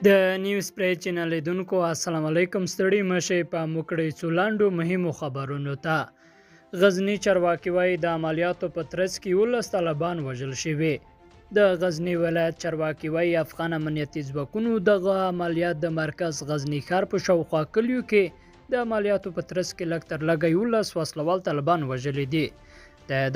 د نیوز پری چینل لیدونکو السلام علیکم. ستړي مشي په موکړی څولاندو مهمو خبرونو ته. غزنی چرواکي وایي د عملیاتو په ترڅ کې 11 طالبان وژل شوي. د غزنی ولایت چرواکي وایي افغان امنیتي ځواکونو دغه عملیات د مرکز غزنی ښار په شاوخوا کلیو کې د عملیاتو په ترڅ کې لږ تر لږه 11 وسلوال طالبان وژلي دي.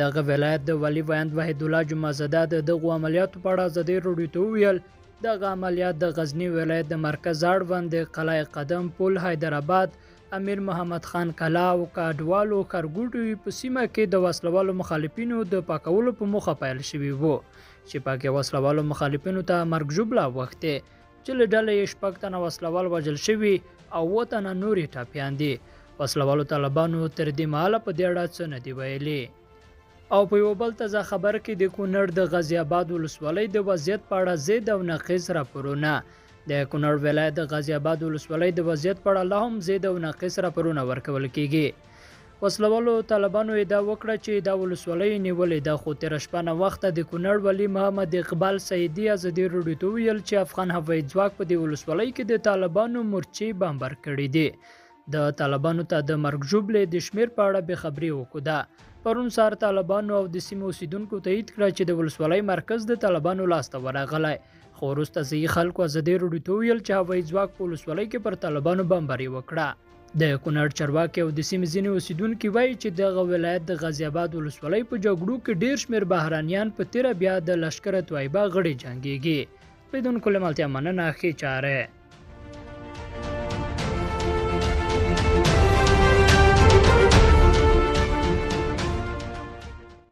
دغه ولایت د ولی ویاند وحید الله جمعه‌زاده د دغو عملیاتو په اړه ازادي راډیو ته وویل دغه عملیات د غزنی ولایت د مرکز اړوند د قلعه قدم پل حیدرآباد امیر محمد خان کلا او کاډوالو خرګوټي په سیمه کې د وسلوالو مخالفینو د پاکولو په موخه پیل شوی وو چې پاکه وسلوالو مخالفینو ته مرګ ژوبله وخته چې له ډلې شپږ تنه وسلوال وژل شوي او 7 تنه نورې ټاپیان دي. وسلوالو طالبانو تر دې مهاله په دې اړه څه نه دي ویلي. او په یو بل تازه خبر کې د کونړ د غازی آباد ولسوالۍ د وضعیت په اړه زید او نقیض راپورونه. د کونړ ولایت د غازی آباد ولسوالۍ د وضعیت په اړه لا هم زید او نقیض راپورونه ورکول کیږي. وسلوالو طالبانو ادعا وکړه چې دا ولسوالۍ نیولې ده، خو تیر شپه نه وخته د کونړ ولی محمد اقبال سیدی ازادي راډیو ته ویل چې افغان هوایي ځواک په دې ولسوالۍ کې د طالبانو مورچې بمبار کړي دي. د طالبانو ته د مرګ ژوبلې د شمیر په اړه به خبري وکړه. پرون سهار طالبانو او د سیمې اوسیدونکو تایید کړه چې د ولسوالۍ مرکز د طالبانو لاسته ورغلی، خو وروسته ځینې خلکو ازادي راډیو ته ویل چې هوایي ځواک په ولسوالۍ کې پر طالبانو بمباري وکړه. د کونړ چرواکي او د سیمې ځینې اوسیدونکي وایي چې دغه ولایت د غازی آباد ولسوالۍ په جګړو کې ډیر شمیر بهرانیان په تیره بیا د لشکره طیبه غړي جنګیږي. لیدونکو له ملتیا مننه، ښې چاره.